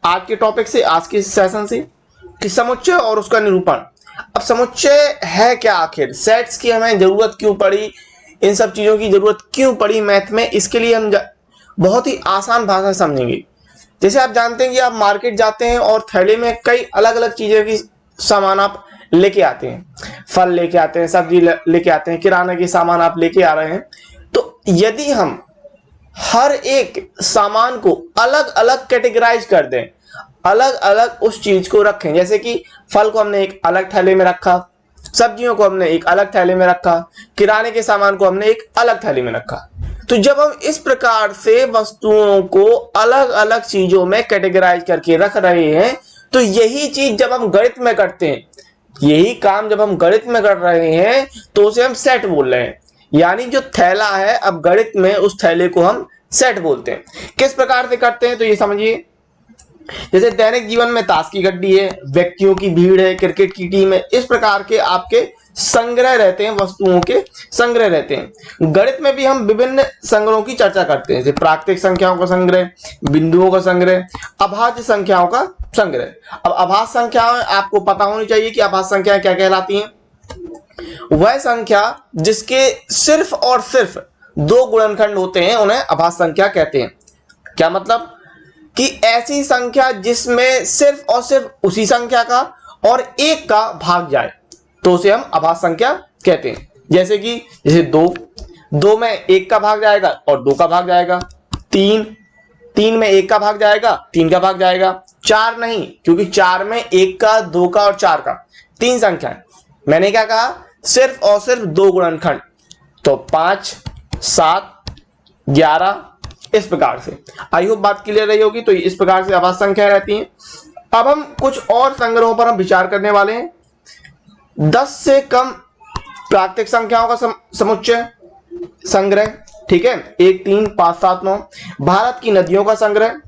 आज के टॉपिक से, आज के सेशन से, कि समुच्चय और उसका निरूपण। अब समुच्चय है क्या आखिर, सेट्स की हमें जरूरत क्यों पड़ी, इन सब चीजों की जरूरत क्यों पड़ी मैथ में, इसके लिए हम बहुत ही आसान भाषा समझेंगे। जैसे आप जानते हैं कि आप मार्केट जाते हैं और थैले में कई अलग अलग चीजों की सामान आप लेके आते हैं, फल लेके आते हैं, सब्जी लेके आते हैं, किराना के सामान आप लेके आ रहे हैं। तो यदि हम हर एक सामान को अलग अलग कैटेगराइज कर दें, अलग अलग उस चीज को रखें, जैसे कि फल को हमने एक अलग थैले में रखा, सब्जियों को हमने एक अलग थैले में रखा, किराने के सामान को हमने एक अलग थैले में रखा, तो जब हम इस प्रकार से वस्तुओं को अलग अलग चीजों में कैटेगराइज करके रख रहे हैं, तो यही चीज जब हम गणित में करते हैं, यही काम जब हम गणित में कर रहे हैं, तो उसे हम सेट बोल रहे हैं। यानी जो थैला है, अब गणित में उस थैले को हम सेट बोलते हैं। किस प्रकार से करते हैं तो ये समझिए। जैसे दैनिक जीवन में ताश की गड्डी है, व्यक्तियों की भीड़ है, क्रिकेट की टीम है, इस प्रकार के आपके संग्रह रहते हैं, वस्तुओं के संग्रह रहते हैं। गणित में भी हम विभिन्न संग्रहों की चर्चा करते हैं, जैसे प्राकृतिक संख्याओं का संग्रह, बिंदुओं का संग्रह, अभाज्य संख्याओं का संग्रह। अब अभाज्य संख्याएं आपको पता होनी चाहिए कि अभाज्य संख्याएं क्या कहलाती हैं। वह संख्या जिसके सिर्फ और सिर्फ दो गुणनखंड होते हैं उन्हें अभाज्य संख्या कहते हैं। क्या मतलब कि ऐसी संख्या जिसमें सिर्फ और सिर्फ उसी संख्या का और एक का भाग जाए, तो उसे हम अभाज्य संख्या कहते हैं। जैसे दो में एक का भाग जाएगा और दो का भाग जाएगा, तीन में एक का भाग जाएगा, तीन का भाग जाएगा, चार नहीं, क्योंकि चार में एक का, दो का और चार का, तीन संख्या है। मैंने क्या कहा, सिर्फ और सिर्फ दो गुणनखंड, तो 5, 7, 11, इस प्रकार से। आई होप बात क्लियर रही होगी। तो इस प्रकार से अभाज्य संख्या रहती हैं। अब हम कुछ और संग्रहों पर हम विचार करने वाले हैं। 10 से कम प्राकृतिक संख्याओं का समुच्चय संग्रह, ठीक है, 1, 3, 5, 7, 9। भारत की नदियों का संग्रह,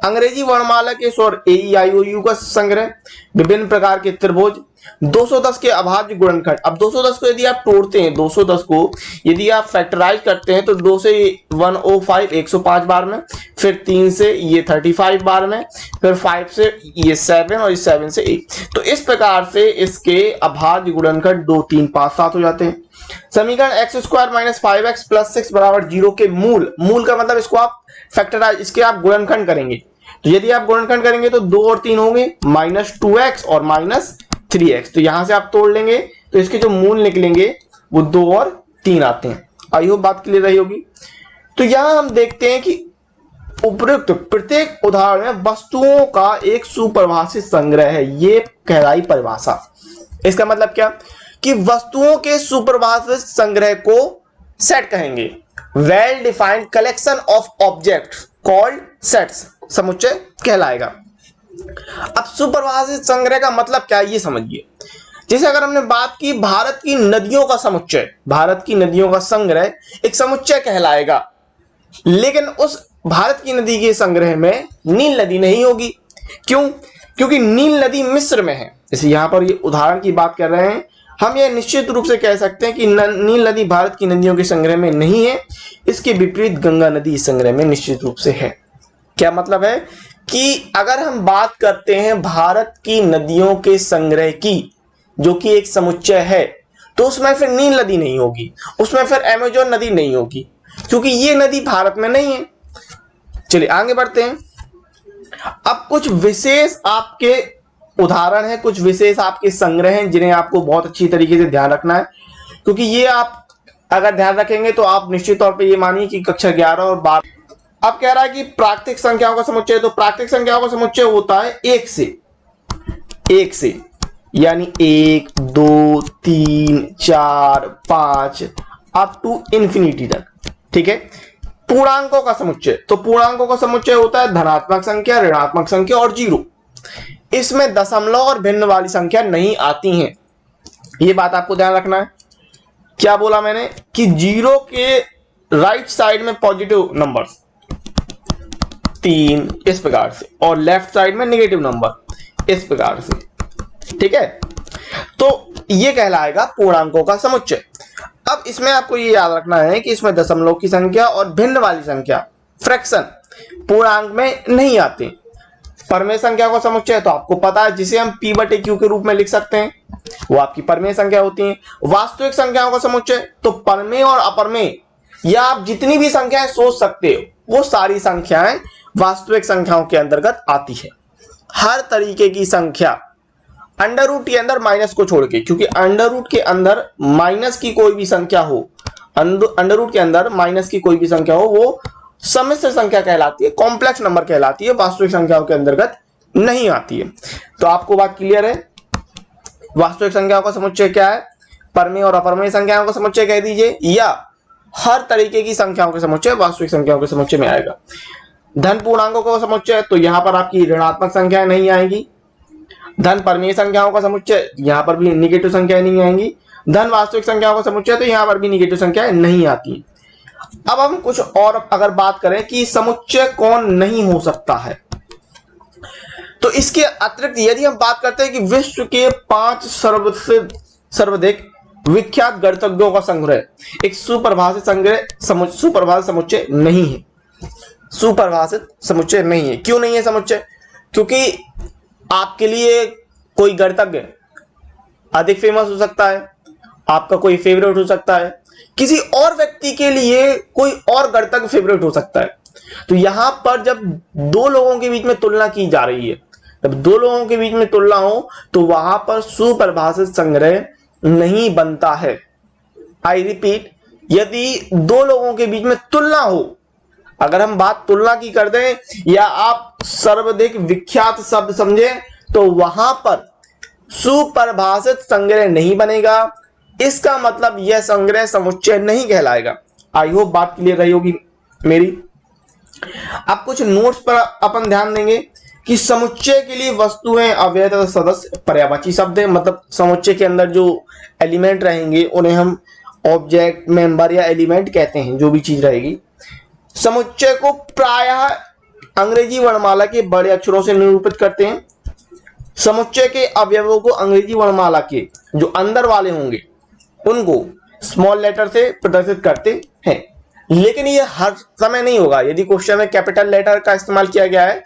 अंग्रेजी वर्णमाला के स्वर AEIOU का संग्रह, विभिन्न प्रकार के त्रिभुज, 210 के अभाज्य गुणनखंड। अब 210 को यदि आप तोड़ते हैं, 210 को यदि आप फैक्टराइज करते हैं, तो 2 से 105 105 बार में, फिर 3 से ये 35 बार में, फिर 5 से ये 7 और इस 7 से 1। तो इस प्रकार से इसके अभाज्य गुणनखंड 2, 3, 5, 7 हो जाते हैं। समीकरण x² - 5x + 6 = 0 के मूल का मतलब इसको आप फैक्टराइज, इसके आप गुणनखंड करेंगे। तो यदि आप गुणनखंड करेंगे तो 2 और 3 होंगे, -2x और -3x। तो यहां से आप तोड़ लेंगे तो इसके जो मूल निकलेंगे वो 2 और 3 आते हैं। आई होप बात क्लियर रही होगी। तो यहां हम देखते हैं कि उपयुक्त प्रत्येक उदाहरण में वस्तुओं का एक सुपरिभाषित संग्रह है। ये कहलाई परिभाषा। इसका मतलब क्या कि वस्तुओं के सुपरिभाषित संग्रह को सेट कहेंगे। Well defined collection of objects called sets समुच्चय कहलाएगा। अब सुपरिभाषित संग्रह का मतलब क्या है ये समझिए। जैसे अगर हमने बात की भारत की नदियों का समुच्चय, भारत की नदियों का संग्रह एक समुच्चय कहलाएगा, लेकिन उस भारत की नदी के संग्रह में नील नदी नहीं होगी। क्यों? क्योंकि नील नदी मिस्र में है। जैसे यहां पर ये उदाहरण की बात कर रहे हैं, हम ये निश्चित रूप से कह सकते हैं कि नील नदी भारत की नदियों के संग्रह में नहीं है। इसके विपरीत गंगा नदी इस संग्रह में निश्चित रूप से है। क्या मतलब है कि अगर हम बात करते हैं भारत की नदियों के संग्रह की, जो कि एक समुच्चय है, तो उसमें फिर नील नदी नहीं होगी, उसमें फिर अमेजोन नदी नहीं होगी, क्योंकि ये नदी भारत में नहीं है। चलिए आगे बढ़ते हैं। अब कुछ विशेष आपके उदाहरण है, कुछ विशेष आपके संग्रह हैं जिन्हें आपको बहुत अच्छी तरीके से ध्यान रखना है, क्योंकि ये आप अगर ध्यान रखेंगे तो आप निश्चित तौर पे ये मानिए कि कक्षा 11 और 12। अब कह रहा है कि प्राकृतिक संख्याओं का समुच्चय, तो प्राकृतिक संख्याओं का समुच्चय होता है 1 से, यानी 1, 2, 3, 4, 5 अप टू इंफिनिटी तक, ठीक है। पूर्णांकों का समुच्चय, तो पूर्णांकों का समुच्चय होता है धनात्मक संख्या, ऋणात्मक संख्या और 0। इसमें दशमलव और भिन्न वाली संख्या नहीं आती हैं। ये बात आपको ध्यान रखना है। क्या बोला मैंने कि 0 के राइट साइड में पॉजिटिव नंबर्स 3 इस प्रकार से, और लेफ्ट साइड में नेगेटिव नंबर इस प्रकार से, ठीक है। तो ये कहलाएगा पूर्णांकों का समुच्चय। अब इसमें आपको ये याद रखना है कि इसमें दशमलव की संख्या और भिन्न वाली संख्या फ्रैक्शन पूर्णांक में नहीं आते। परमेय संख्या का समुच्चय तो आपको पता है जिसे हम p बटे q के रूप में लिख सकते हैं, वो आपकी परमेय संख्या होती है। वास्तविक संख्याओं का समुच्चय तो परमेय और अपरमेय या आप जितनी भी संख्याएं सोच सकते हो वो सारी संख्याएं वास्तविक संख्याओं के अंतर्गत आती है। हर तरीके की संख्या अंडर रूट के अंदर माइनस को छोड़ के, क्योंकि अंडर रूट के अंदर माइनस की कोई भी संख्या हो, अंडर रूट के अंदर माइनस की कोई भी संख्या हो वो सम्मिश्र संख्या कहलाती है, कॉम्प्लेक्स नंबर कहलाती है, वास्तविक संख्याओं के अंतर्गत नहीं आती है। तो आपको बात क्लियर है। वास्तविक संख्याओं का समुच्चय क्या है? परमेय और अपरमेय संख्याओं का समुच्चय कह दीजिए, या हर तरीके की संख्याओं के समुच्चय वास्तविक संख्याओं के समुच्चय में आएगा। धन पूर्णांकों का समुच्चय तो यहां पर आपकी ऋणात्मक संख्याएं नहीं आएंगी। धन परमेय संख्याओं का समुच्चय यहां पर भी निगेटिव संख्याएं नहीं आएंगी। धन वास्तविक संख्याओं का समुच्चय तो यहां पर भी निगेटिव संख्याएं नहीं आती। अब हम कुछ और अगर बात करें कि समुच्चय कौन नहीं हो सकता है, तो इसके अतिरिक्त यदि हम बात करते हैं कि विश्व के 5 सर्वाधिक विख्यात गणितज्ञों का संग्रह एक सुपरिभाषित समुच्चय नहीं है। सुपरिभाषित समुच्चय नहीं है। क्यों नहीं है समुच्चय? क्योंकि आपके लिए कोई गणितज्ञ अधिक फेमस हो सकता है, आपका कोई फेवरेट हो सकता है, किसी और व्यक्ति के लिए कोई और गणितज्ञ फेवरेट हो सकता है। तो यहां पर जब दो लोगों के बीच में तुलना की जा रही है, जब दो लोगों के बीच में तुलना हो तो वहां पर सुपरिभाषित संग्रह नहीं बनता है। आई रिपीट, यदि दो लोगों के बीच में तुलना हो, अगर हम बात तुलना की कर दें या आप सर्वाधिक विख्यात शब्द समझे, तो वहां पर सुपरिभाषित संग्रह नहीं बनेगा। इसका मतलब यह संग्रह समुच्चय नहीं कहलाएगा। आई होप बात क्लियर रही होगी मेरी। अब कुछ नोट्स पर अपन ध्यान देंगे कि समुच्चय के लिए वस्तुएं, अवयव तथा सदस्य पर्यायवाची शब्द है। मतलब समुच्चय के अंदर जो एलिमेंट रहेंगे उन्हें हम ऑब्जेक्ट, मेंबर या एलिमेंट कहते हैं, जो भी चीज रहेगी। समुच्चय को प्रायः अंग्रेजी वर्णमाला के बड़े अक्षरों से निरूपित करते हैं। समुच्चय के अवयवों को अंग्रेजी वर्णमाला के जो अंदर वाले होंगे उनको स्मॉल लेटर से प्रदर्शित करते हैं। लेकिन ये हर समय नहीं होगा। यदि क्वेश्चन में कैपिटल लेटर का इस्तेमाल किया गया है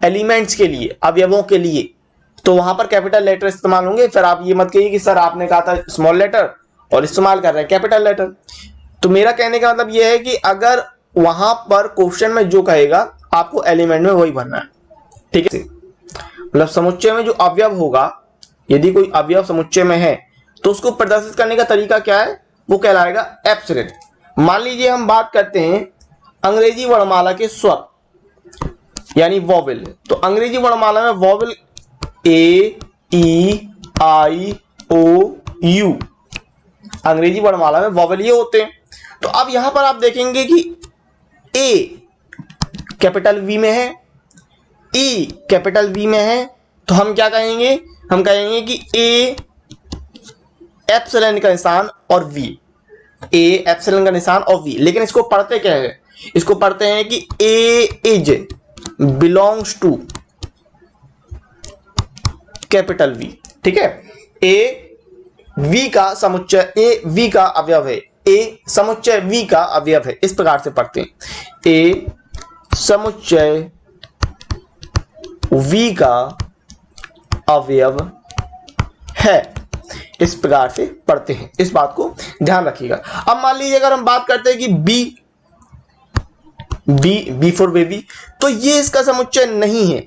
एलिमेंट्स के लिए, अवयवों के लिए, तो वहां पर कैपिटल लेटर इस्तेमाल होंगे। फिर आप ये मत कहिए कि सर आपने कहा था स्मॉल लेटर और इस्तेमाल कर रहे हैं कैपिटल लेटर। तो मेरा कहने का मतलब यह है कि अगर वहां पर क्वेश्चन में जो कहेगा आपको एलिमेंट में वही भरना है, ठीक है। मतलब समुच्चय में जो अवयव होगा, यदि कोई अवयव समुच्चय में है तो उसको प्रदर्शित करने का तरीका क्या है? वो कहलाएगा एप्सिलॉन। मान लीजिए हम बात करते हैं अंग्रेजी वर्णमाला के स्वर यानी वॉवेल। तो अंग्रेजी वर्णमाला में vowel A, E, I, O, you, अंग्रेजी वर्णमाला में वॉवेल ये होते हैं। तो अब यहां पर आप देखेंगे कि ए कैपिटल वी में है, ई कैपिटल वी में है, तो हम क्या कहेंगे? हम कहेंगे कि ए एप्सिलॉन का निशान और वी, ए एप्सिलॉन का निशान और वी। लेकिन इसको पढ़ते क्या है? इसको पढ़ते हैं कि A is belongs to capital V, ठीक है। ए वी का समुच्चय, ए वी का अवयव है, ए समुच्चय वी का अवयव है। इस प्रकार से पढ़ते हैं, ए समुच्चय वी का अवयव है। इस प्रकार से पढ़ते हैं, इस बात को ध्यान रखिएगा। अब मान लीजिए अगर हम बात करते हैं कि बी फॉर बेबी, तो ये इसका समुच्चय नहीं है।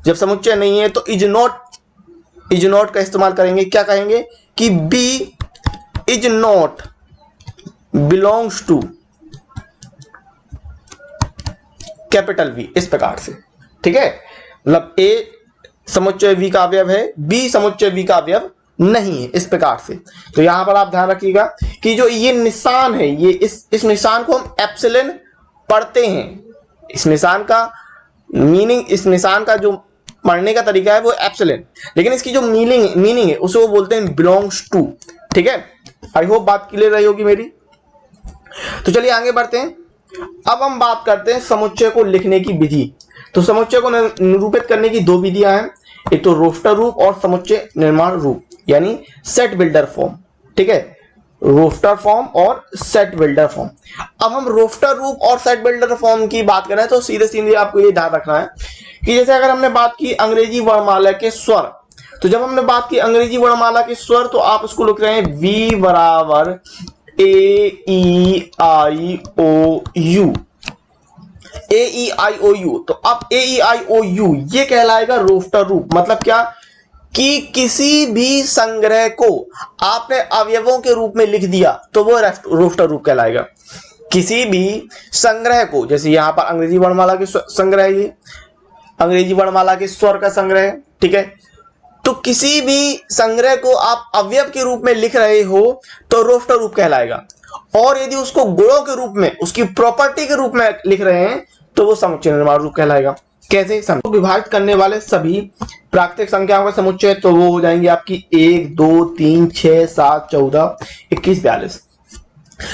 जब समुच्चय नहीं है तो इज नॉट का इस्तेमाल करेंगे। क्या कहेंगे कि B is not belongs to capital V, इस प्रकार से, ठीक है। मतलब ए समुच्चय वी का अवयव है, बी समुच्चय वी का अवयव नहीं है, इस प्रकार से। तो यहां पर आप ध्यान रखिएगा कि जो ये निशान है, ये इस निशान को हम एप्सिलॉन पढ़ते हैं। इस निशान का मीनिंग, इस निशान का जो पढ़ने का तरीका है वो एप्सिलॉन, लेकिन इसकी जो मीनिंग है उसे वो बोलते हैं बिलोंग्स टू, ठीक है। आई होप बात क्लियर रही होगी मेरी। तो चलिए आगे बढ़ते हैं। अब हम बात करते हैं समुच्चय को लिखने की विधि। तो समुच्चय को निरूपित करने की दो विधियां हैं, एक तो रोस्टर रूप और समुच्चय निर्माण रूप यानी सेट बिल्डर फॉर्म, ठीक है। रोस्टर फॉर्म और सेट बिल्डर फॉर्म। अब हम रोस्टर रूप और सेट बिल्डर फॉर्म की बात करें तो सीधे सीधे आपको ये ध्यान रखना है कि जैसे अगर हमने बात की अंग्रेजी वर्णमाला के स्वर, तो जब हमने बात की अंग्रेजी वर्णमाला के स्वर तो आप उसको लिख रहे हैं V बराबर A-E-I-O-U, A-E-I-O-U। तो अब A-E-I-O-U ये कहलाएगा रोस्टर रूप। मतलब क्या कि किसी भी संग्रह को आपने अवयवों के रूप में लिख दिया तो वो रोस्टर रूप कहलाएगा। किसी भी संग्रह को, जैसे यहां पर अंग्रेजी वर्णमाला के संग्रह, ये अंग्रेजी वर्णमाला के स्वर का संग्रह है, ठीक है। तो किसी भी संग्रह को आप अवयव के रूप में लिख रहे हो तो रोस्टर रूप कहलाएगा। और यदि उसको गुणों के रूप में, उसकी प्रॉपर्टी के रूप में लिख रहे हैं तो वो समुच्चय निर्माण रूप कहलाएगा। कैसे? विभाजित करने वाले सभी प्राकृतिक संख्याओं का समुच्चय, तो वो हो जाएंगे आपकी 1 2 3 6 7 14 21 42।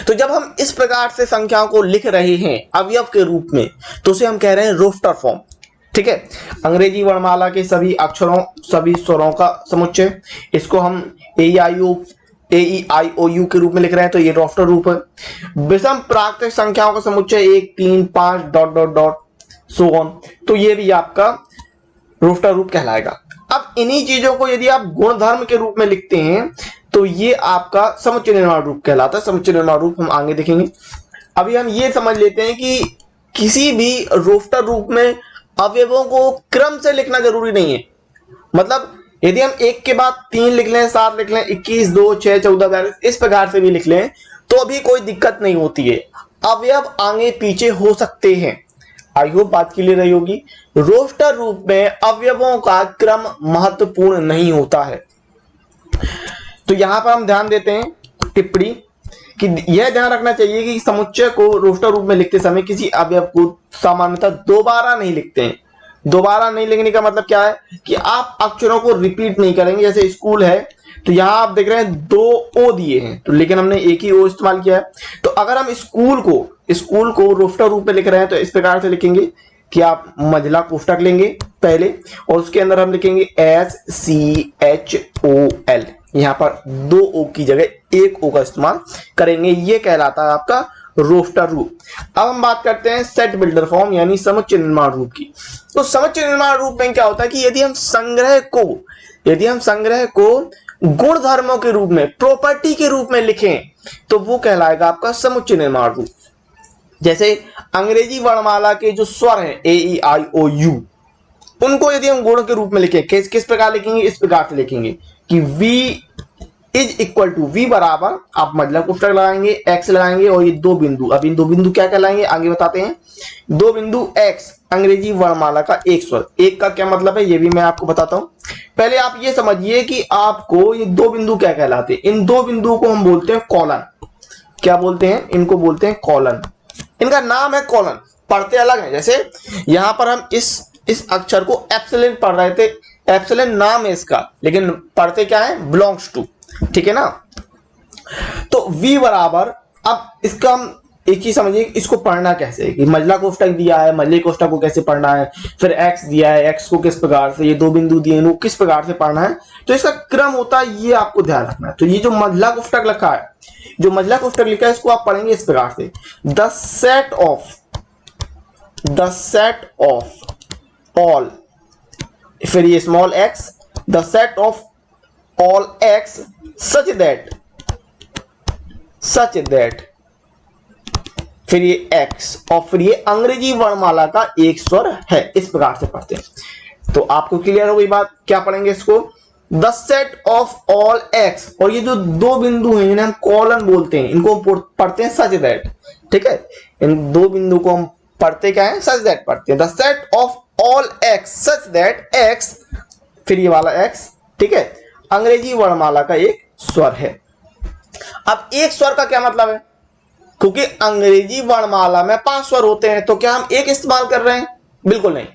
तो जब हम इस प्रकार से संख्याओं को लिख रहे हैं अवयव के रूप में तो उसे हम कह रहे हैं रोस्टर फॉर्म, ठीक है। अंग्रेजी वर्णमाला के सभी अक्षरों, सभी स्वरों का समुच्चय, इसको हम AEIOU के रूप में लिख रहे हैं तो ये रोस्टर रूप है। विषम प्राकृतिक संख्याओं का समुच्चय 1 3 5 dot dot dot so on, तो ये भी आपका रोस्टर रूप कहलाएगा। अब इन्हीं चीजों को यदि आप गुणधर्म के रूप में लिखते हैं तो ये आपका समुच्चय निर्माण रूप कहलाता है। समुच्चय निर्माण रूप हम आगे देखेंगे। अभी हम ये समझ लेते हैं कि किसी भी रोस्टर रूप में अवयवों को क्रम से लिखना जरूरी नहीं है। मतलब यदि हम 1 के बाद 3 लिख लें, 7 लिख लें, 21 2 6 14 42 इस प्रकार से भी लिख लें तो अभी कोई दिक्कत नहीं होती है। अवयव आगे पीछे हो सकते हैं। आई होप बात क्लियर रही होगी। रोस्टर रूप में अवयवों का क्रम महत्वपूर्ण नहीं होता है। तो यहां पर हम ध्यान देते हैं टिप्पणी कि यह ध्यान रखना चाहिए कि समुच्चय को रोस्टर रूप में लिखते समय किसी अवयव को सामान्यतः दोबारा नहीं लिखते हैं। दोबारा नहीं लिखने का मतलब क्या है कि आप अक्षरों को रिपीट नहीं करेंगे। जैसे स्कूल है तो यहां आप देख रहे हैं 2 ओ दिए हैं, तो लेकिन हमने एक ही ओ इस्तेमाल किया है। तो अगर हम स्कूल को रोस्टर रूप में लिख रहे हैं तो इस प्रकार से लिखेंगे कि आप मझला कोष्ठक लेंगे पहले और उसके अंदर हम लिखेंगे SCHOL। यहां पर 2 ओ की जगह 1 ओ का इस्तेमाल करेंगे। ये कहलाता है आपका रोस्टर रूप। अब हम बात करते हैं सेट बिल्डर फॉर्म यानी समुच्चय निर्माण रूप की। तो समुच्चय निर्माण रूप में क्या होता है कि यदि हम संग्रह को गुण धर्मों के रूप में, प्रॉपर्टी के रूप में लिखें तो वो कहलाएगा आपका समुच्चय निर्माण रूप। जैसे अंग्रेजी वर्णमाला के जो स्वर हैं AEIOU, उनको यदि हम गुण के रूप में लिखें किस प्रकार लिखेंगे? इस प्रकार से लिखेंगे कि V is equal to, V बराबर, आप मतलब कोष्ठक लगाएंगे, X लगाएंगे और ये 2 बिंदु। अब इन 2 बिंदु क्या कहलाएंगे आगे बताते हैं। 2 बिंदु X अंग्रेजी वर्णमाला का एक स्वर। एक का क्या मतलब है ये भी मैं आपको बताता हूं। पहले आप ये समझिए कि आपको ये 2 बिंदु क्या कहलाते हैं। इन 2 बिंदुओं को हम बोलते हैं कॉलन। क्या बोलते हैं? इनको बोलते हैं कॉलन। इनका नाम है कॉलन, पढ़ते अलग है। जैसे यहां पर हम इस अक्षर को एप्सिलॉन पढ़ रहे थे, एप्सिलॉन नाम है इसका, लेकिन पढ़ते क्या है? बिलोंग्स टू, ठीक है ना। तो V बराबर, अब इसका हम एक चीज समझिए, इसको पढ़ना कैसे है कि मझला कोष्ठक दिया है, मझले कोष्ठक को कैसे पढ़ना है, फिर X दिया है, X को किस प्रकार से, ये 2 बिंदु दिए हैं किस प्रकार से पढ़ना है, तो इसका क्रम होता है, ये आपको ध्यान रखना है। तो ये जो मझला कोष्ठक लिखा है, जो मझला कोष्ठक लिखा है, इसको आप पढ़ेंगे इस प्रकार से, द सेट ऑफ ऑल, फिर ये small x, the set of all x such that, फिर ये x और फिर ये अंग्रेजी वर्णमाला का एक स्वर है। इस प्रकार से पढ़ते हैं। तो आपको क्लियर हो गई बात। क्या पढ़ेंगे इसको? The set of all x, और ये जो 2 बिंदु हैं इन्हें हम कॉलन बोलते हैं, इनको पढ़ते हैं सच दैट, ठीक है। इन 2 बिंदु को हम पढ़ते क्या है? सच दैट पढ़ते हैं। The set of all x such that x, फिर ये वाला x, ठीक है, अंग्रेजी वर्णमाला का एक स्वर है। अब एक स्वर का क्या मतलब है? क्योंकि अंग्रेजी वर्णमाला में 5 स्वर होते हैं, तो क्या हम एक इस्तेमाल कर रहे हैं? बिल्कुल नहीं।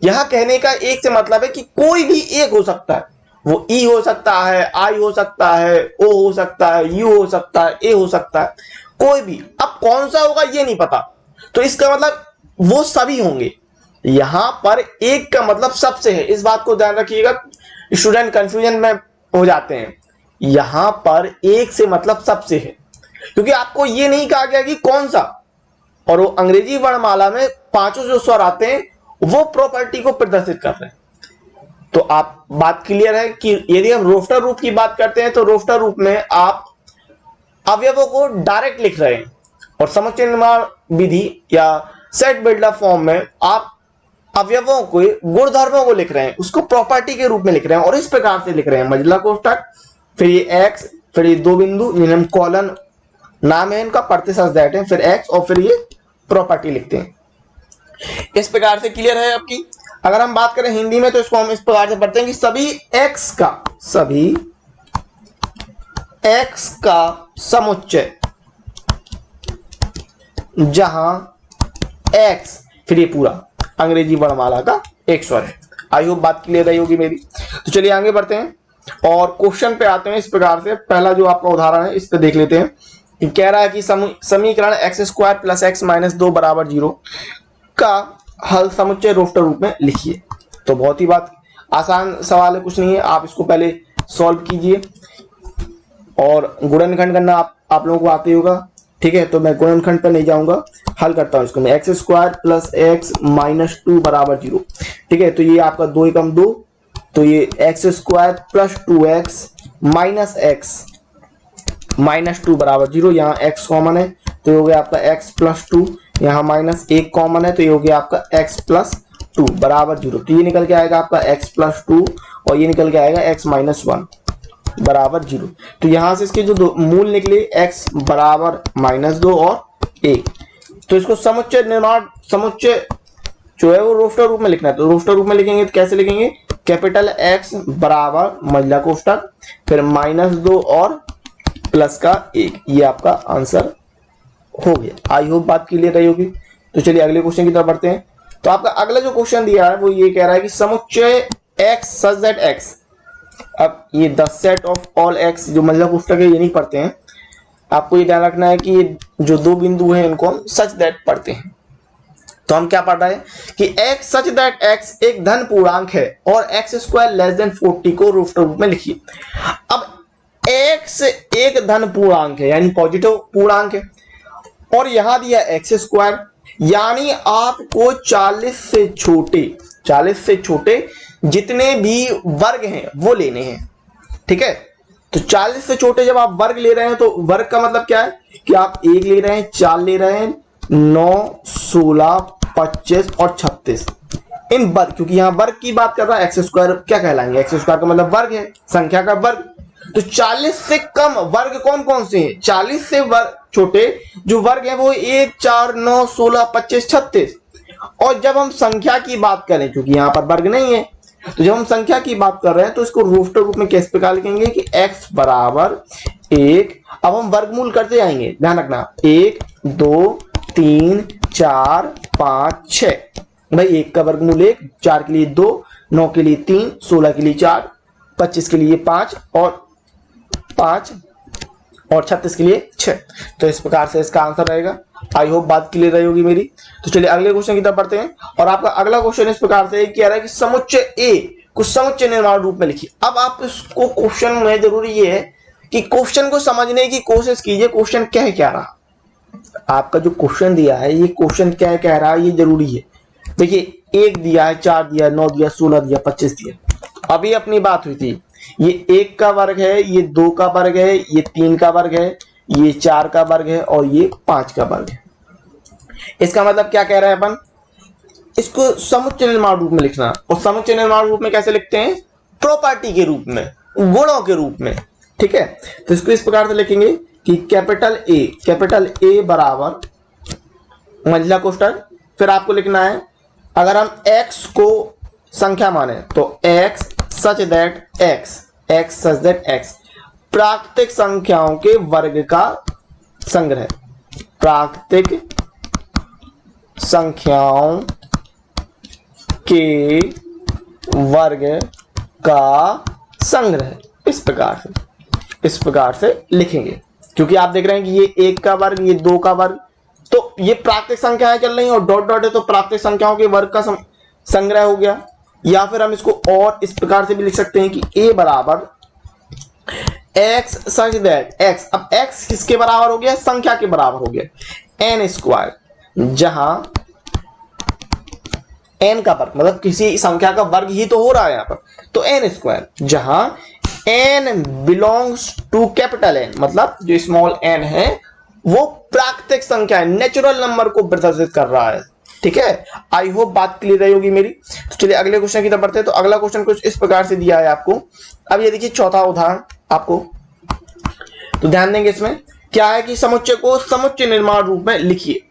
यहां कहने का एक से मतलब है कि कोई भी एक हो सकता है। वो ई हो सकता है, आई हो सकता है, ओ हो सकता है, यू हो सकता है, ए हो सकता है, कोई भी। अब कौन सा होगा ये नहीं पता, तो इसका मतलब वो सभी होंगे। यहां पर एक का मतलब सबसे है, इस बात को ध्यान रखिएगा, स्टूडेंट कंफ्यूजन में हो जाते हैं। यहां पर एक से मतलब सबसे है, क्योंकि आपको ये नहीं कहा गया कि कौन सा, और वो अंग्रेजी वर्णमाला में पांचों जो स्वर आते हैं वो प्रॉपर्टी को प्रदर्शित कर रहे हैं। तो आप बात क्लियर है कि यदि हम रोस्टर रूप की बात करते हैं तो रोस्टर रूप में आप अवयवों को डायरेक्ट लिख रहे हैं, और समुच्चय निर्माण विधि या सेट बिल्डअप फॉर्म में आप अवयवों को, गुणधर्मों को लिख रहे हैं, उसको प्रॉपर्टी के रूप में लिख रहे हैं, और इस प्रकार से लिख रहे हैं मंजिला कोष्ठक, फिर ये एक्स, फिर ये दो बिंदु जिन्हें कॉलन नाम है इनका, प्रतिशत दैट है, फिर एक्स, और फिर ये प्रॉपर्टी लिखते हैं। इस प्रकार से क्लियर है आपकी। अगर हम बात करें हिंदी में तो इसको हम इस प्रकार से पढ़ते हैं कि सभी एक्स का समुच्चय जहां एक्स, फिर ये पूरा अंग्रेजी वर्णमाला का एक स्वर है। आई होप बात क्लियर रही होगी मेरी। तो चलिए आगे बढ़ते हैं और क्वेश्चन पे आते हैं। इस प्रकार से पहला जो आपका उदाहरण है इस पे देख लेते हैं। कह रहा है कि समीकरण x square plus x minus 2 बराबर 0 का हल समुच्चय रोस्टर रूप में लिखिए। तो बहुत ही बात आसान सवाल है, कुछ नहीं है, आप इसको पहले सॉल्व कीजिए, और गुणनखंड करना आप लोगों को आते होगा, ठीक है। तो मैं गुणनखंड पर नहीं जाऊंगा, हल करता हूं इसको मैं। X square plus x minus 2 बराबर 0, ठीक है। तो ये आपका 2 एकम 2, तो ये x square plus 2x minus x minus 2 बराबर 0। यहाँ x कॉमन है तो ये हो गया आपका x प्लस 2, यहाँ माइनस 1 कॉमन है तो ये हो गया आपका x प्लस 2 बराबर 0। तो ये निकल के आएगा आपका x प्लस 2 और ये निकल के आएगा x माइनस 1 बराबर 0। तो यहां से इसके जो मूल निकले x बराबर माइनस 2 और 1, तो इसको समुच्चय निर्माण, समुच्चय जो है वो रोस्टर रूप में लिखना है। तो रोस्टर रूप में लिखेंगे तो कैसे लिखेंगे, कैपिटल X बराबर महिला कोष्ठक, फिर माइनस 2 और प्लस का 1, ये आपका आंसर हो गया। आई होप बात क्लियर रही होगी। तो चलिए अगले क्वेश्चन की तरफ बढ़ते हैं। तो आपका अगला जो क्वेश्चन दिया है वो ये कह रहा है कि समुच्चय x सच दैट x, अब ये the set of all x, जो महिला कोष्ठक है ये नहीं पढ़ते हैं, आपको ये ध्यान रखना है कि ये जो दो बिंदु हैं इनको हम सच दैट पढ़ते हैं। तो हम क्या पढ़ रहे हैं कि x सच दैट x एक धन पूर्णांक है और x स्क्वायर लेस देन 40 को रोस्टर रूप में लिखिए। अब x एक धन पूर्णांक है यानी पॉजिटिव पूर्णांक है, और यहां दिया x स्क्वायर, यानी आपको 40 से छोटे जितने भी वर्ग हैं वो लेने हैं, ठीक है। तो 40 से छोटे जब आप वर्ग ले रहे हैं तो वर्ग का मतलब क्या है कि आप 1 ले रहे हैं, 4 ले रहे हैं, 9, 16, 25 और 36 इन वर्ग, क्योंकि यहां वर्ग की बात कर रहा है। एक्स स्क्वायर क्या कहलाएंगे, एक्स स्क्वायर का मतलब वर्ग है, संख्या का वर्ग। तो 40 से कम वर्ग कौन कौन से हैं, 40 से वर्ग छोटे जो वर्ग है वो 1, 4, 9, 16, 25, 36। और जब हम संख्या की बात करें, क्योंकि यहां पर वर्ग नहीं है, तो जब हम संख्या की बात कर रहे हैं तो इसको रोस्टर रूप में किस प्रकार लिखेंगे कि x बराबर 1। अब हम वर्गमूल करते जाएंगे, ध्यान रखना, 1, 2, 3, 4, 5, 6। भाई 1 का वर्गमूल 1, 4 के लिए 2, 9 के लिए 3, 16 के लिए 4, 25 के लिए 5 और 36 के लिए 6। तो इस प्रकार से इसका आंसर रहेगा। आई होप बात क्लियर रही होगी मेरी। तो चलिए अगले क्वेश्चन की तरफ बढ़ते हैं, और आपका अगला क्वेश्चन इस प्रकार से कह रहा है कि समुच्चय ए को समुच्चय निर्माण रूप में लिखिए। अब आप इसको क्वेश्चन में जरूरी ये है कि क्वेश्चन को समझने की कोशिश कीजिए, क्वेश्चन क्या रहा, आपका जो क्वेश्चन दिया है ये क्वेश्चन क्या कह रहा है ये जरूरी है। देखिए 1 दिया है, 4 दिया, 9 दिया, 16 दिया, 25 दिया। अभी अपनी बात हुई थी, ये 1 का वर्ग है, ये 2 का वर्ग है, ये 3 का वर्ग है, ये 4 का वर्ग है और ये 5 का वर्ग है। इसका मतलब क्या कह रहे हैं अपन, इसको समुच्चय निर्माण रूप में लिखना। और समुच्चय निर्माण रूप में कैसे लिखते हैं, प्रॉपर्टी के रूप में, गुणों के रूप में, ठीक है। तो इसको इस प्रकार से लिखेंगे कि कैपिटल ए बराबर महिला कोष्ठक, फिर आपको लिखना है अगर हम x को संख्या माने तो x सच दैट x प्राकृतिक संख्याओं के वर्ग का संग्रह, प्राकृतिक संख्याओं के वर्ग का संग्रह। इस प्रकार से लिखेंगे, क्योंकि आप देख रहे हैं कि ये 1 का वर्ग, ये 2 का वर्ग, तो ये प्राकृतिक संख्याएं चल रही हैं और डॉट डॉट है, तो प्राकृतिक संख्याओं के वर्ग का संग्रह हो गया। या फिर हम इसको और इस प्रकार से भी लिख सकते हैं कि a बराबर x सच दैट x, अब x किसके बराबर हो गया, संख्या के बराबर हो गया n स्क्वायर, जहां n का वर्ग मतलब किसी संख्या का वर्ग ही तो हो रहा है यहां पर, तो n स्क्वायर, जहां n belongs to capital N, मतलब जो स्मॉल n है वो प्राकृतिक संख्या है, नेचुरल नंबर को प्रदर्शित कर रहा है। ठीक है, आई होप बात क्लियर रही होगी मेरी। तो चलिए अगले क्वेश्चन की तरफ बढ़ते हैं। तो अगला क्वेश्चन कुछ इस प्रकार से दिया है आपको। अब ये देखिए चौथा उदाहरण आपको, तो ध्यान देंगे इसमें क्या है कि समुच्चय को समुच्चय निर्माण रूप में लिखिए।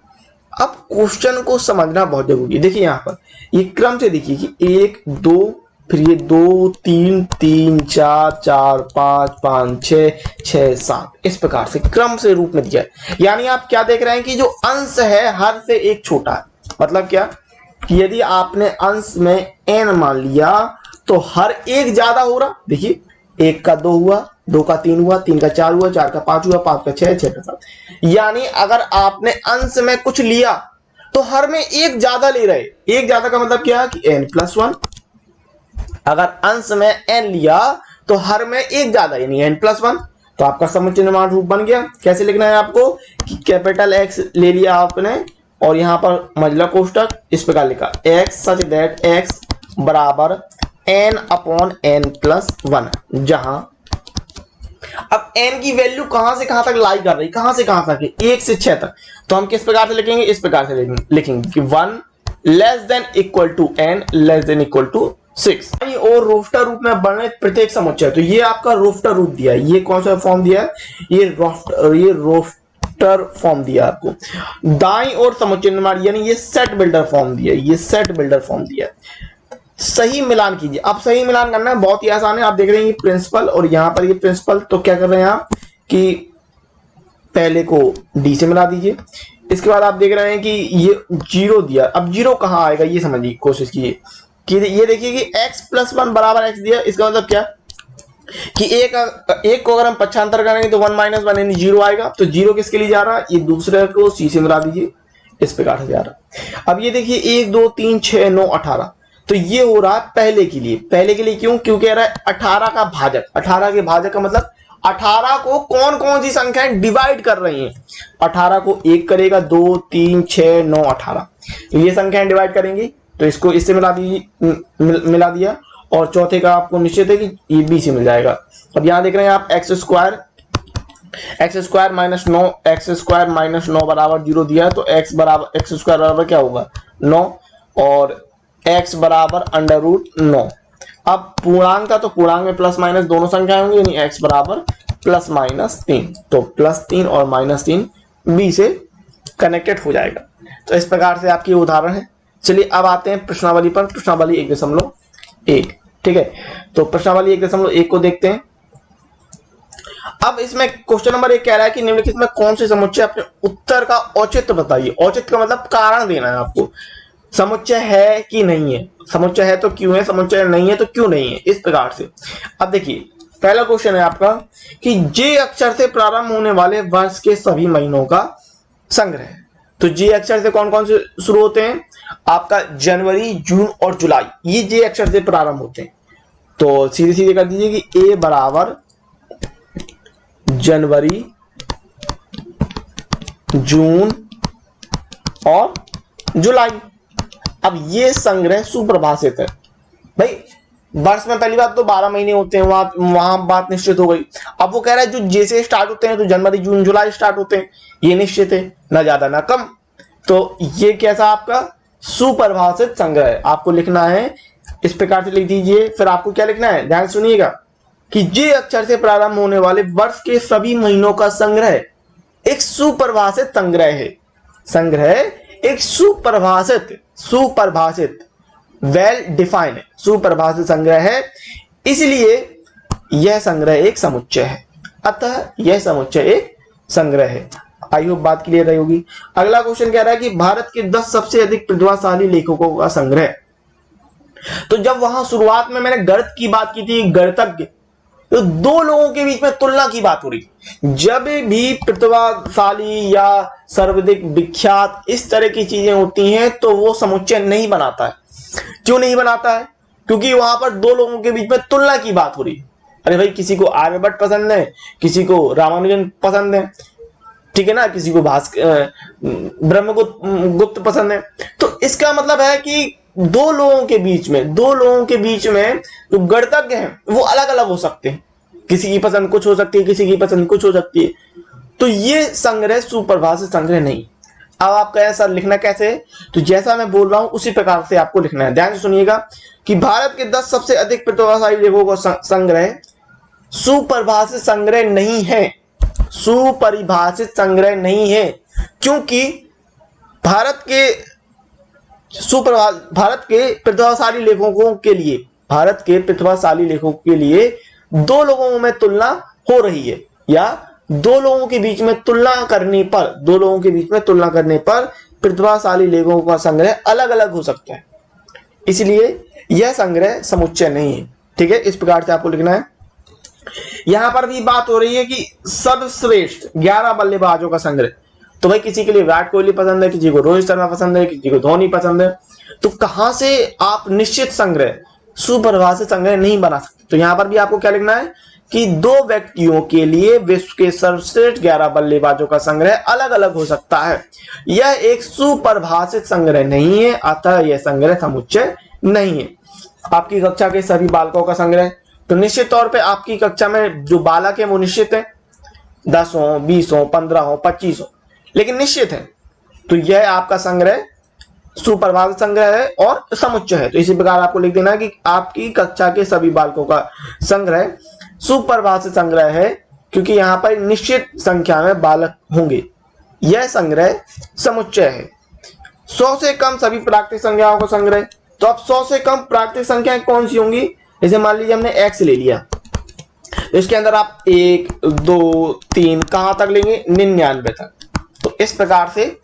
अब क्वेश्चन को समझना बहुत जरूरी है। देखिए यहाँ पर ये क्रम से देखिए कि 1 2 फिर ये 2 3 3 4 4 5 5 6 6 7 इस प्रकार से क्रम से रूप में दिया है। यानी आप क्या देख रहे हैं कि जो अंश है हर से एक छोटा है। मतलब क्या कि यदि आपने अंश में n मान लिया तो हर एक ज्यादा हो रहा। देखिए 1 का 2 हुआ, 2 का 3 हुआ, 3 का 4 हुआ, 4 का 5 हुआ, 5 का 6, 6 का 7। यानी अगर आपने अंश में कुछ लिया तो हर में एक ज्यादा ले रहे। एक ज्यादा का मतलब क्या है कि n+1। अगर अंश में n लिया तो हर में एक ज्यादा यानी n+1, तो आपका समुच्चय निर्माण रूप बन गया। कैसे लिखना है आपको कि कैपिटल X ले लिया आपने और यहां पर मझला कोष्टक इस प्रकार लिखा x सच दैट x बराबर n/n+1, जहां अब n की वैल्यू कहां से कहां तक लाई कर रही, कहां से कहां तक, 1 से 6 तक। तो हम किस प्रकार से लिखेंगे, इस प्रकार से लिखेंगे कि 1 less than equal to n less than equal to 6 और रोस्टर रूप में वर्णित प्रत्येक समुच्चय। तो ये आपका रोस्टर रूप दिया है। ये कौन सा फॉर्म दिया है, ये रोस्टर फॉर्म दिया आपको। दाईं और समुच्चय निर्माण यानी ये सेट बिल्डर फॉर्म दिया है, ये सेट बिल्डर फॉर्म दिया है। सही मिलान कीजिए। अब सही मिलान करना है बहुत ही आसान है। आप देख रहे हैं ये प्रिंसिपल और यहां पर ये प्रिंसिपल, तो क्या कर रहे हैं आप कि पहले को डी से मिला दीजिए। इसके बाद आप देख रहे हैं कि ये 0 दिया। अब 0 कहां आएगा ये समझिए, कोशिश कीजिए कि ये देखिए कि x+1 बराबर x दिया। इसका मतलब क्या कि एक को अगर हम पक्षांतर करेंगे तो 1 - 1 यानी 0 आएगा। तो 0 किसके लिए जा रहा है, ये दूसरे को c से मिला दीजिए, इस प्रकार से जा रहा है। अब ये देखिए 1 2 3 6 9 18, तो ये हो रहा है पहले के लिए। पहले के लिए क्यों, क्योंकि कह रहा है 18 का भाजक। 18 के भाजक का मतलब 18 को कौन कौन सी संख्याएं डिवाइड कर रही हैं। 18 को 1 करेगा, 2 3 6 9 18, तो ये संख्याएं डिवाइड करेंगी। तो इसको इससे मिला दीजिए, मिला दिया। और चौथे का आपको निश्चित है कि ये बी से मिल जाएगा। अब यहां देख रहे हैं आप x स्क्वायर - 9 बराबर 0 दिया है। तो x स्क्वायर बराबर क्या होगा 9 और x बराबर √9। अब पूर्णांक था तो पूर्णांक में प्लस माइनस दोनों संख्याएं होंगी, यानी x बराबर +-3। तो +3 और -3 b से कनेक्टेड हो जाएगा। तो इस प्रकार से आपकी उदाहरण है। चलिए अब आते हैं प्रश्नावली पर। प्रश्नावली 1.1, ठीक है। तो प्रश्नावली 1.1 को देखते हैं। अब इसमें क्वेश्चन नंबर 1 कह रहा है कि निम्नलिखित में कौन से समुच्चय अपने उत्तर का औचित्य बताइए। औचित्य का मतलब कारण देना है आपको। समुच्चय है कि नहीं है, समुच्चय है तो क्यों है, समुच्चय नहीं है तो क्यों नहीं है, इस प्रकार से। अब देखिए पहला क्वेश्चन है आपका कि जे अक्षर से प्रारंभ होने वाले वर्ष के सभी महीनों का संग्रह। तो जे अक्षर से कौन कौन से शुरू होते हैं, आपका जनवरी जून और जुलाई, ये जे अक्षर से प्रारंभ होते हैं। तो सीधे सीधे कर दीजिए कि ए बराबर जनवरी जून और जुलाई। अब ये संग्रह सुप्रभाषित है। भाई वर्ष में पहली बात तो 12 महीने होते हैं, वहां बात निश्चित हो गई। अब वो कह रहा है जो जैसे स्टार्ट होते हैं तो जनवरी जून जुलाई स्टार्ट होते हैं, ये निश्चित है, ना ज्यादा ना कम। तो ये कैसा आपका सुपरिभाषित संग्रह आपको लिखना है, इस प्रकार से लिख दीजिए। फिर आपको क्या लिखना है, ध्यान सुनिएगा कि जे अक्षर से प्रारंभ होने वाले वर्ष के सभी महीनों का संग्रह एक सुपरिभाषित संग्रह है। संग्रह एक सुपरिभाषित वेल डिफाइंड सुपरिभाषित संग्रह है, इसलिए यह संग्रह एक समुच्चय है। अतः यह समुच्चय एक संग्रह है। आई होप बात क्लियर रही होगी। अगला क्वेश्चन कह रहा है कि भारत के 10 सबसे अधिक प्रतिभाशाली लेखकों का संग्रह। तो जब वहां शुरुआत में मैंने गणित की बात की थी, गणितज्ञ, तो दो लोगों के बीच में तुलना की बात हो रही। जब भी प्रतिभाशाली या सर्वाधिक विख्यात इस तरह की चीजें होती हैं तो वो समुच्चय नहीं बनाता है। क्यों नहीं बनाता है, क्योंकि वहां पर दो लोगों के बीच में तुलना की बात हो रही है। अरे भाई किसी को आर्यभट्ट पसंद है, किसी को रामानुजन पसंद है, ठीक है ना, किसी को ब्रह्मगुप्त पसंद है। तो इसका मतलब है कि दो लोगों के बीच में जो गणितज्ञ हैं वो अलग अलग हो सकते हैं, किसी की पसंद कुछ हो सकती है, किसी की पसंद कुछ हो सकती है। तो ये संग्रह सुपरिभाषित संग्रह नहीं। अब आप कहें सर लिखना कैसे है, तो जैसा मैं बोल रहा हूं उसी प्रकार से आपको लिखना है। ध्यान से सुनिएगा कि भारत के 10 सबसे अधिक प्रतिभाशाली लेखकों का संग्रह सुपरिभाषित संग्रह नहीं है, सुपरिभाषित संग्रह नहीं है, क्योंकि भारत के प्रतिभाशाली लेखकों के लिए दो लोगों में तुलना हो रही है, या दो लोगों के बीच में तुलना करने पर प्रतिभाशाली लेखकों का संग्रह अलग अलग हो सकता है, इसलिए यह संग्रह समुच्चय नहीं है। ठीक है, इस प्रकार से आपको लिखना है। यहां पर भी बात हो रही है कि सर्वश्रेष्ठ 11 बल्लेबाजों का संग्रह। तो भाई किसी के लिए विराट कोहली पसंद है, किसी को रोहित शर्मा पसंद है, किसी को धोनी पसंद है, तो कहां से आप निश्चित संग्रह सुपरिभाषित संग्रह नहीं बना सकते। तो यहां पर भी आपको क्या लिखना है कि दो व्यक्तियों के लिए विश्व के सर्वश्रेष्ठ 11 बल्लेबाजों का संग्रह अलग अलग हो सकता है, यह एक सुपरिभाषित संग्रह नहीं है, अतः यह संग्रह समुच्चय नहीं है। आपकी कक्षा के सभी बालकों का संग्रह, तो निश्चित तौर पे आपकी कक्षा में जो बालक है वो निश्चित है, 10 हो, 20 हो, 15 हो, 25 हो, लेकिन निश्चित है। तो यह आपका संग्रह सुपरिभाषित संग्रह है और समुच्चय है। तो इसी प्रकार आपको लिख देना कि आपकी कक्षा के सभी बालकों का संग्रह सुपरिभाषित संग्रह है, क्योंकि यहां पर निश्चित संख्या में बालक होंगे, यह संग्रह समुच्चय है। 100 से कम सभी प्राकृतिक संख्याओं का संग्रह, तो अब 100 से कम प्राकृतिक संख्याएं कौन सी होंगी। जैसे मान लीजिए हमने x ले लिया, तो इसके अंदर आप 1 2 3 कहां तक लेंगे, 99 तक। तो इस प्रकार से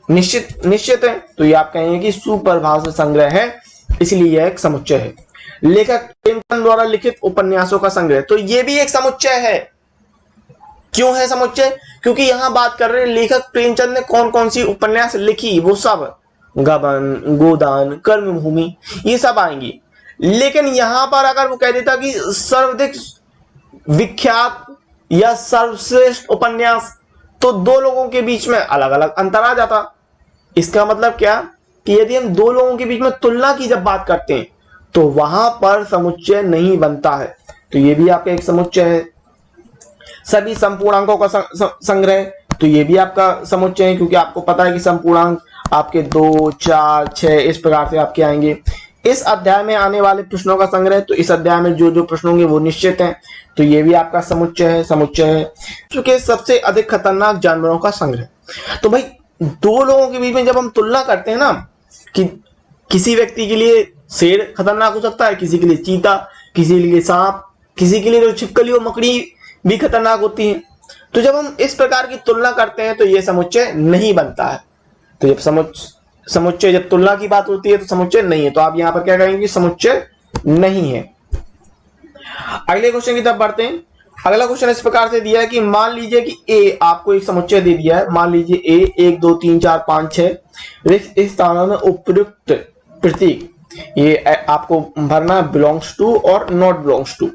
निश्चित है, तो ये आप कहेंगे कि सुपरिभाषित संग्रह है, इसलिए यह एक समुच्चय है। लेखक प्रेमचंद द्वारा लिखित उपन्यासों का संग्रह, तो ये भी एक समुच्चय है। क्यों है समुच्चय, क्योंकि यहां बात कर रहे हैं लेखक प्रेमचंद ने कौन कौन सी उपन्यास लिखी, वो सब गबन, गोदान, कर्मभूमि, ये सब आएंगी। लेकिन यहां पर अगर वो कह देता कि सर्वाधिक विख्यात या सर्वश्रेष्ठ उपन्यास, तो दो लोगों के बीच में अलग अलग अंतर आ जाता। इसका मतलब क्या कि यदि हम दो लोगों के बीच में तुलना की जब बात करते हैं तो वहां पर समुच्चय नहीं बनता है, तो ये भी आपका एक समुच्चय है। सभी संपूर्णांकों का संग्रह, तो ये भी आपका समुच्चय है, क्योंकि आपको पता है कि संपूर्णांक आपके 2 4 6 इस प्रकार से आपके आएंगे। इस अध्याय में आने वाले प्रश्नों का संग्रह, तो इस अध्याय में जो जो प्रश्न होंगे वो निश्चित हैं, तो ये भी आपका समुच्चय है। चूंकि सबसे अधिक खतरनाक जानवरों का संग्रह, तो भाई दो लोगों के बीच में जब हम तुलना करते हैं ना, कि किसी व्यक्ति के लिए शेर खतरनाक हो सकता है, किसी के लिए चीता, किसी के लिए सांप, किसी के लिए जो छिपकली और मकड़ी भी खतरनाक होती है। तो जब हम इस प्रकार की तुलना करते हैं तो ये समुच्चय नहीं बनता है। तो जब समुच्चय जब तुलना की बात होती है तो समुच्चय नहीं है, तो आप यहां पर क्या कहेंगे, समुच्चय नहीं है। अगले क्वेश्चन की तरफ बढ़ते हैं। अगला क्वेश्चन इस प्रकार से दिया है कि मान लीजिए कि ए आपको एक समुच्चय दे दिया है, मान लीजिए ए 1 2 3 4 5 6 रिक्त स्थानों में उपयुक्त प्रतीक, ये आपको भरना बिलोंग्स टू और नॉट बिलोंग्स टू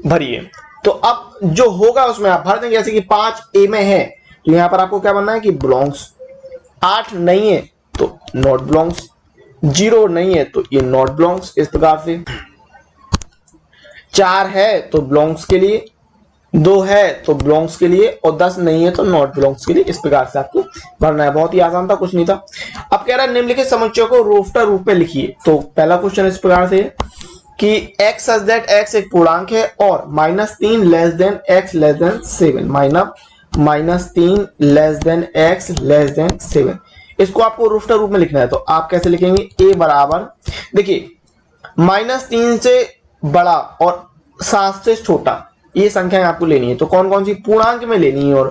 भरिए। तो अब जो होगा उसमें आप भर देंगे, जैसे कि 5 ए में है, तो यहां पर आपको क्या बनना है कि बिलोंग्स, 8 नहीं है तो नॉट बिलोंग्स, 0 नहीं है तो ये नॉट बिलोंग्स, इस प्रकार से 4 है तो बिलोंग्स के लिए, 2 है तो बिलोंग्स के लिए, और 10 नहीं है तो नॉट बिलोंग्स के लिए। इस प्रकार से आपको भरना है, बहुत ही आसान था, कुछ नहीं था। अब कह रहा है निम्नलिखित समुच्चय को रोस्टर रूप में लिखिए। तो पहला क्वेश्चन इस प्रकार से कि x सच दैट x एक पूर्णांक है और -3 less than x less than 7, -3 less than x less than 7, इसको आपको रोस्टर रूप में लिखना है। तो आप कैसे लिखेंगे, a बराबर, देखिए -3 से बड़ा और 7 से छोटा ये संख्याएं आपको लेनी है, तो कौन कौन सी पूर्णांक में लेनी है, और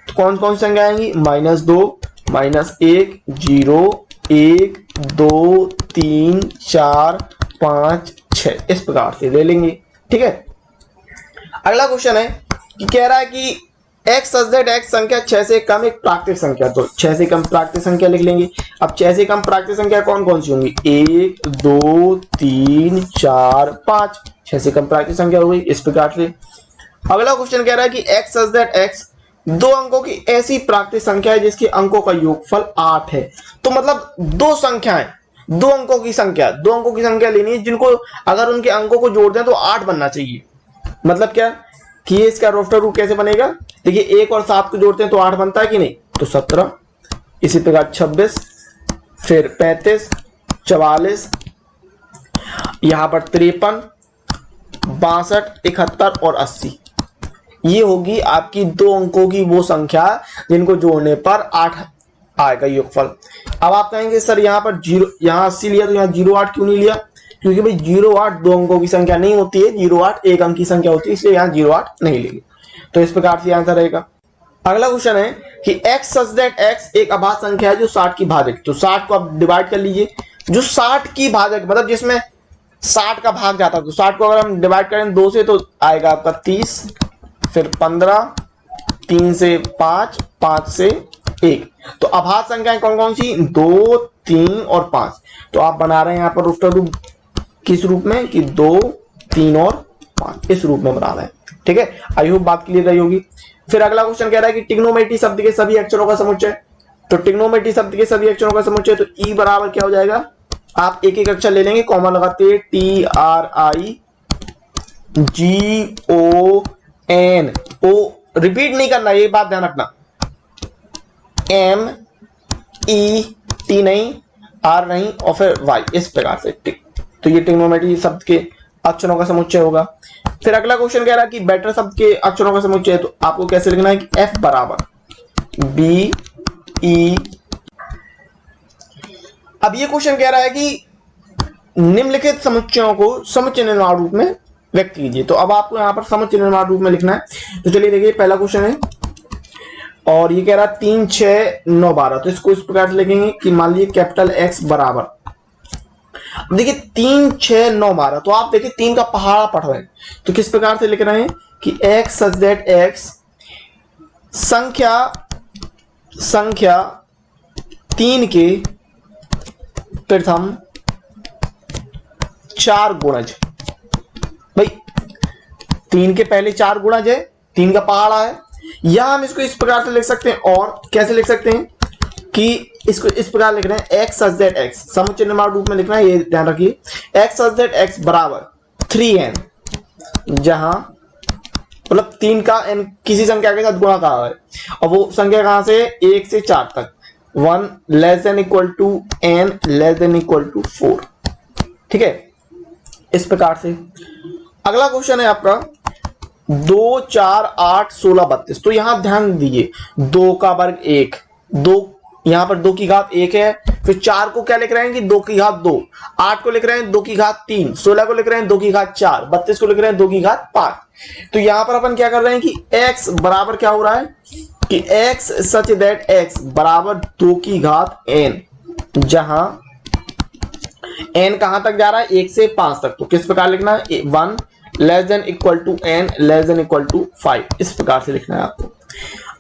तो कौन कौन सी संख्या आएंगी, -2 -1 0 1 2 3 4 5 6, इस प्रकार से ले लेंगे। ठीक है, अगला क्वेश्चन है कि कह रहा है कि x सच दैट x संख्या 6 से कम एक प्राकृतिक संख्या, तो 6 से कम प्राकृतिक संख्या लिख लेंगे। अब 6 से कम प्राकृतिक संख्या कौन कौन सी होंगी? 1 2 3 4 5, 6 से कम प्राकृतिक संख्या हो गई इस प्रकार से। अगला क्वेश्चन कह रहा है कि x सच दैट x दो अंकों की ऐसी प्राकृतिक संख्या है जिसके अंकों का योगफल 8 है। तो मतलब दो संख्याएं, दो अंकों की संख्या लेनी है जिनको अगर उनके अंकों को जोड़ दें तो 8 बनना चाहिए। मतलब क्या कि ये इसका रोस्टर रूप कैसे बनेगा? देखिए 1 और 7 को जोड़ते हैं तो 8 बनता है कि नहीं? तो 17, इसी प्रकार 26, फिर 35, 44, यहां पर 53, 62, 71 और 80। ये होगी आपकी दो अंकों की वो संख्या जिनको जोड़ने पर 8 आएगा योगफल। अब आप कहेंगे सर यहाँ पर 0, यहाँ 80 लिया तो यहाँ 08 क्यों नहीं लिया? क्योंकि भाई 08 दो अंकों की संख्या नहीं होती है, 08 एक अंक की संख्या होती है, इसलिए यहाँ 08 नहीं लेंगे। तो इस प्रकार से आंसर रहेगा। अगला क्वेश्चन है कि x सच दैट x एक अभाज्य संख्या है जो 60 की भाजक, तो 60 को आप डिवाइड कर लीजिए। जो 60 की भाजक मतलब जिसमें 60 का भाग जाता है, तो 60 को अगर हम डिवाइड करें 2 से तो आएगा आपका 30, फिर 15, 3 से 5, 5 से 1। तो अभाज्य संख्याएं कौन कौन सी? 2, 3 और 5। तो आप बना रहे हैं यहाँ पर रोस्टर रूप किस रूप में कि 2, 3 और 5 इस रूप में बना रहे हैं। ठीक है, आई होप बात क्लियर रही होगी। फिर अगला क्वेश्चन कह रहा है कि ट्रिग्नोमेट्री शब्द के सभी अक्षरों का समुच्चय, तो ट्रिग्नोमेट्री शब्द के सभी अक्षरों का समुच्चय, तो ई बराबर क्या हो जाएगा? आप एक एक अक्षर ले लेंगे, कॉमा लगाते TRIGON, ओ रिपीट नहीं करना, ये बात ध्यान रखना। MET नहीं, R नहीं और फिर Y, इस प्रकार से टिक। तो ये ट्रिग्नोमेट्री शब्द के अक्षरों का समुच्चय होगा। फिर अगला क्वेश्चन कह रहा है कि वेक्टर शब्द के अक्षरों का समुच्चय है, तो आपको कैसे लिखना है कि F बराबर BE। अब ये क्वेश्चन कह रहा है कि निम्नलिखित समुच्चयों को समुच्चय निर्माण रूप में व्यक्त कीजिए। तो अब आपको यहाँ पर समुच्चय निर्माण रूप में लिखना है। तो चलिए देखिए पहला क्वेश्चन है और ये कह रहा है 3 6 9 12। तो इसको इस प्रकार से लिखेंगे कि मान लीजिए कैपिटल X बराबर, देखिए 3 6 9 12। तो आप देखिए 3 का पहाड़ा पढ़ रहे हैं, तो किस प्रकार से लिख रहे हैं कि x सच दैट x संख्या 3 के प्रथम 4 गुणज। भाई 3 के पहले 4 गुणज है, 3 का पहाड़ा है। या हम इसको इस प्रकार से लिख सकते हैं, और कैसे लिख सकते हैं कि इसको इस प्रकार लिख रहे हैं x सच दैट x समुच्चय निर्माण रूप में लिखना है, ये ध्यान रखिए। x सच दैट x बराबर 3n, जहां मतलब 3 का n किसी संख्या के साथ गुणा करा है, और वो संख्या कहां से 1 से 4 तक, 1 less than equal to n less than equal to 4। ठीक है, इस प्रकार से। अगला क्वेश्चन है आपका 2 4 8 16 32। तो यहां ध्यान दीजिए 2 का वर्ग 1, 2 यहां पर 2 की घात 1 है, फिर 4 को क्या लिख रहे हैं कि 2 की घात 2, 8 को लिख रहे हैं 2 की घात 3, 16 को लिख रहे हैं 2 की घात 4, 32 को लिख रहे हैं 2 की घात 5। तो यहां पर अपन क्या कर रहे हैं कि x बराबर क्या हो रहा है कि x सच दैट x बराबर 2 की घात n, जहां n कहां तक जा रहा है 1 से 5 तक। तो किस प्रकार लिखना है 1 less than equal to n less than equal to 5, इस प्रकार से लिखना है आपको।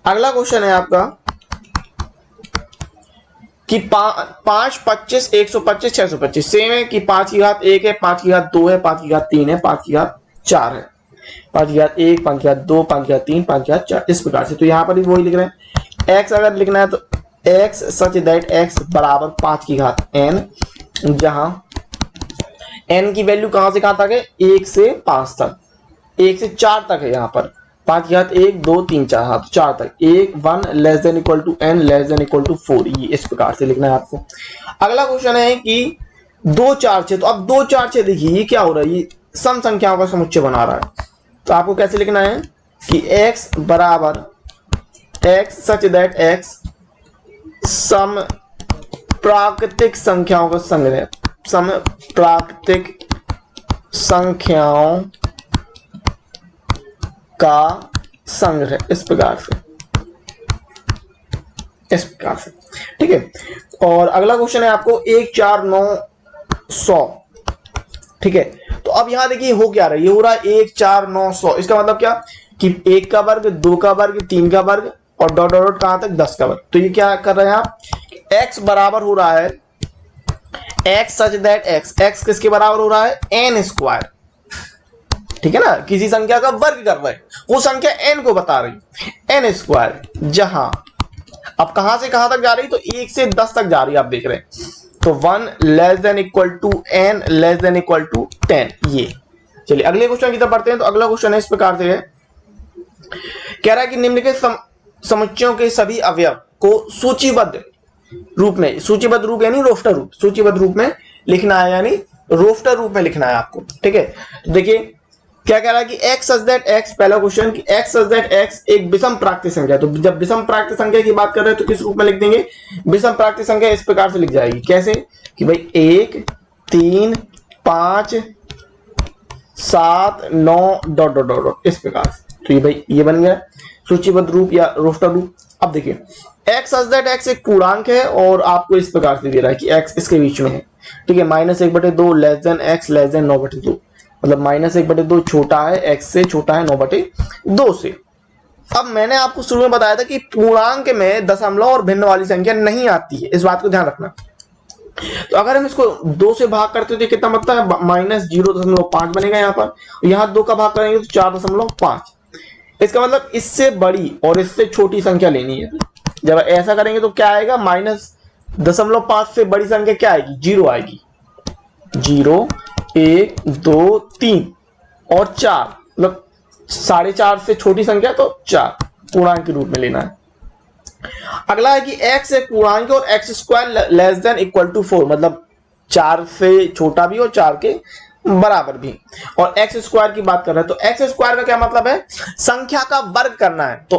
अगला क्वेश्चन है आपका कि 5 25 125 625। सेम है कि 5 की घात 1 है, 5 की घात 2 है, 5 की घात 3 है, 5 की घात 4 है, 5 की घात 1, 5 की घात 2, 5 की घात 3, 5 की घात 4, इस प्रकार से। तो यहां पर भी वही लिख रहे हैं। x अगर लिखना है तो x सच दैट x बराबर 5 की घात n, जहां n की वैल्यू कहां से कहां तक है 1 से 5 तक, 1 से 4 तक है। यहां पर 5 की घात 1 2 3 4 हाथ 4 तक, 1 less than equal to n less than equal to 4, ये इस प्रकार से लिखना है आपको। अगला क्वेश्चन है कि 2 4 6। तो अब 2 4 6 देखिए ये क्या हो रहा है, ये सम संख्याओं का समुच्चय बना रहा है। तो आपको कैसे लिखना है कि x बराबर x सच दैट x सम प्राकृतिक संख्याओं का संग्रह, सम प्राकृतिक संख्याओं का संग्रह, इस प्रकार से, इस प्रकार से। ठीक है, और अगला क्वेश्चन है आपको 1 4 9 100। ठीक है, तो अब यहां देखिए हो क्या रहा है, ये हो रहा है 1 4 9 100। इसका मतलब क्या कि 1 का वर्ग, 2 का वर्ग, 3 का वर्ग और डॉट डॉट डॉट कहां तक 10 का वर्ग। तो ये क्या कर रहे हैं आप, x बराबर हो रहा है x सच दैट x किसके बराबर हो रहा है, n स्क्वायर, ठीक है ना, किसी संख्या का वर्ग कर रहे हैं, वो संख्या n को बता रही है, n स्क्वायर, जहां अब कहां से कहां तक जा रही, तो 1 से 10 तक जा रही है, आप देख रहे हैं। तो 1 less than equal to n less than equal to 10। ये चलिए अगले क्वेश्चन की तरफ बढ़ते हैं। तो अगला क्वेश्चन है इस प्रकार से है, कह रहा है कि निम्नलिखित समुच्चयों के सभी अवयव को सूचीबद्ध रूप में, सूचीबद्ध रूप यानी रोस्टर रूप, सूचीबद्ध रूप में लिखना है, यानी रोस्टर रूप में लिखना है आपको, ठीक है। तो देखिए क्या कह रहा है कि x सच दैट x, पहला क्वेश्चन कि x सच दैट x एक विषम प्राकृतिक संख्या। तो जब विषम प्राकृतिक संख्या की बात कर रहे हैं तो किस रूप में लिख देंगे, विषम प्राकृतिक संख्या इस प्रकार से लिख जाएगी, कैसे कि भाई 1 3 5 7 9 डॉट डॉट डॉट डॉट, इस प्रकार से। तो ये भाई ये बन गया सूचीबद्ध रूप या रोस्टर रूप। अब देखिए x सच दैट x एक पूर्णांक है और आपको इस प्रकार से दे रहा है कि x इसके बीच में है, ठीक है, -1/2 less than x less than 9/2, मतलब -1/2 छोटा है x से, छोटा है 9/2 से। अब मैंने आपको शुरू में बताया था कि पूर्णांक में दशमलव और भिन्न वाली संख्या नहीं आती है, इस बात को ध्यान रखना। तो अगर हम इसको 2 से भाग करते तो कितना बनता है, -0.5 बनेगा यहाँ पर, यहाँ 2 का भाग करेंगे तो 4.5। इसका मतलब इससे बड़ी और इससे छोटी संख्या लेनी है। जब ऐसा करेंगे तो क्या आएगा, -0.5 से बड़ी संख्या क्या आएगी, 0 आएगी, 0 1 2 3 और 4, मतलब 4.5 से छोटी संख्या तो 4 पूर्णांक के रूप में लेना है। अगला है कि x एक पूर्णांक और x square less than equal to 4, मतलब 4 से छोटा भी और 4 के बराबर भी। और x स्क्वायर की बात कर रहे हैं तो x स्क्वायर का क्या मतलब है, संख्या का वर्ग करना है। तो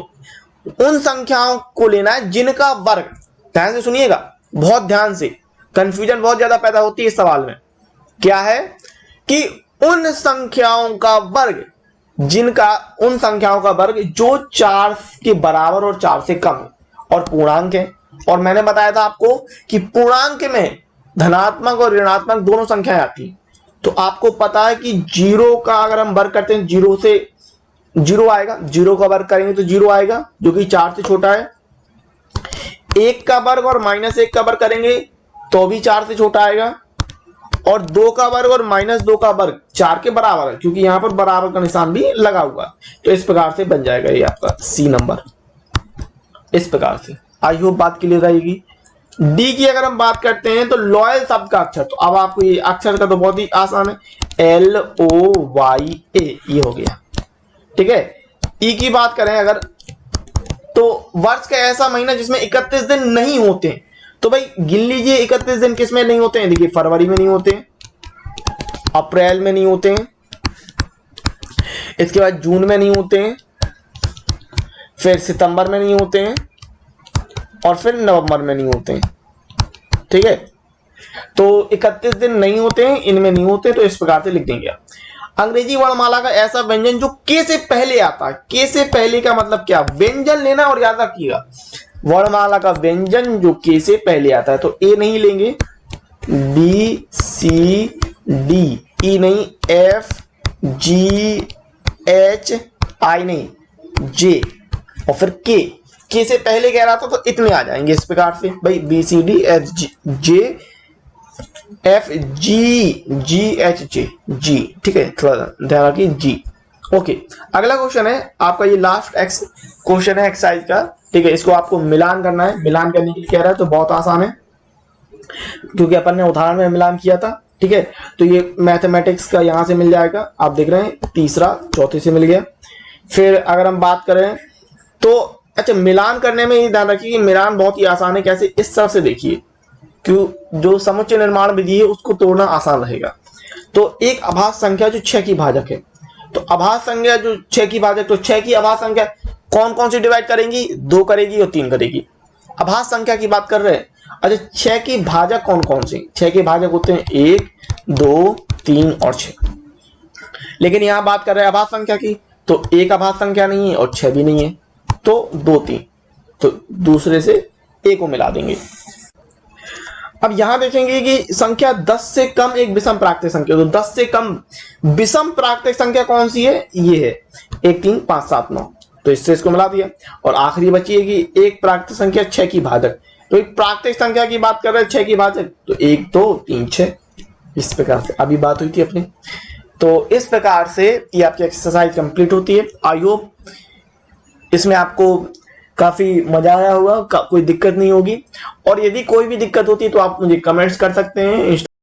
उन संख्याओं को लेना है जिनका वर्ग, ध्यान से सुनिएगा, बहुत ध्यान से, कंफ्यूजन बहुत ज्यादा पैदा होती है इस सवाल में। क्या है कि उन संख्याओं का वर्ग जिनका, उन संख्याओं का वर्ग जो 4 के बराबर और 4 से कम है और पूर्णांक है। और मैंने बताया था आपको कि पूर्णांक में धनात्मक और ऋणात्मक दोनों संख्याएं आती हैं। तो आपको पता है कि 0 का अगर हम वर्ग करते हैं 0 से 0 आएगा, 0 का वर्ग करेंगे तो 0 आएगा जो कि 4 से छोटा है। 1 का वर्ग और -1 का वर्ग करेंगे तो भी 4 से छोटा आएगा। और 2 का वर्ग और -2 का वर्ग 4 के बराबर है, क्योंकि यहां पर बराबर का निशान भी लगा हुआ। तो इस प्रकार से बन जाएगा ये आपका सी नंबर, इस प्रकार से। आई होप बात क्लियर रहेगी। डी की अगर हम बात करते हैं तो लॉयल शब्द का अक्षर, तो अब आपको ये अक्षर का तो बहुत ही आसान है, LOYA, ये हो गया, ठीक है। ई की बात करें अगर, तो वर्ष का ऐसा महीना जिसमें 31 दिन नहीं होते हैं। तो भाई गिन लीजिए 31 दिन किसमें नहीं होते हैं, देखिए फरवरी में नहीं होते हैं, अप्रैल में नहीं होते हैं, इसके बाद जून में नहीं होते हैं, फिर सितंबर में नहीं होते हैं और फिर नवंबर में नहीं होते हैं, ठीक है। तो 31 दिन नहीं होते हैं, इनमें नहीं होते, तो इस प्रकार से लिख देंगे आप। अंग्रेजी वर्णमाला का ऐसा व्यंजन जो के से पहले आता है, के से पहले का मतलब क्या, व्यंजन लेना और याद रखिएगा, वर्णमाला का व्यंजन जो के से पहले आता है। तो ए नहीं लेंगे, बी सी डी, ई नहीं, एफ जी एच आई नहीं, जे और फिर के से पहले कह रहा था तो इतने आ जाएंगे इस प्रकार से भाई, B C D F J F G G H J G, ठीक है, थोड़ा ध्यान रखिए जी। ओके, अगला क्वेश्चन है आपका, ये लास्ट एक्स क्वेश्चन है एक्सरसाइज का, ठीक है। इसको आपको मिलान करना है, मिलान करने के लिए कह रहा है तो बहुत आसान है, क्योंकि अपन ने उदाहरण में मिलान किया था, ठीक है। तो ये मैथमेटिक्स का यहां से मिल जाएगा, आप देख रहे हैं, तीसरा चौथे से मिल गया। फिर अगर हम बात करें तो अच्छा, मिलान करने में ये ध्यान रखिए कि मिलान बहुत ही आसान है। कैसे, इस तरह से देखिए, क्यों जो समुच्चय निर्माण विधि है उसको तोड़ना आसान रहेगा। तो एक अभाज्य संख्या जो 6 की भाजक है, तो अभाज्य संख्या जो 6 की भाजक, तो 6 की अभाज्य संख्या कौन कौन सी डिवाइड करेंगी, 2 करेगी और 3 करेगी, अभाज्य संख्या की बात कर रहे हैं। अच्छा, 6 की भाजक कौन कौन सी, 6 के भाजक होते हैं 1 2 3 और 6, लेकिन यहां बात कर रहे हैं अभाज्य संख्या की, तो एक अभाज्य संख्या नहीं है और 6 भी नहीं है, तो 2 3, तो दूसरे से ए को मिला देंगे। अब यहां देखेंगे कि संख्या 10 से कम एक विषम प्राकृतिक संख्या, तो 10 से कम विषम प्राकृतिक संख्या कौन सी है, ये है 1 3 5 7 9, तो इससे इसको मिला दिया। और आखिरी बची है कि एक प्राकृतिक संख्या 6 की भाजक, तो एक प्राकृतिक संख्या की बात कर रहे हैं 6 की भाजक, तो 1 2 3 6, इस प्रकार से अभी बात हुई थी अपनी। तो इस प्रकार से ये आपकी एक्सरसाइज कंप्लीट होती है। आई होप इसमें आपको काफी मजा आया होगा, कोई दिक्कत नहीं होगी। और यदि कोई भी दिक्कत होती है तो आप मुझे कमेंट्स कर सकते हैं, इंस्टा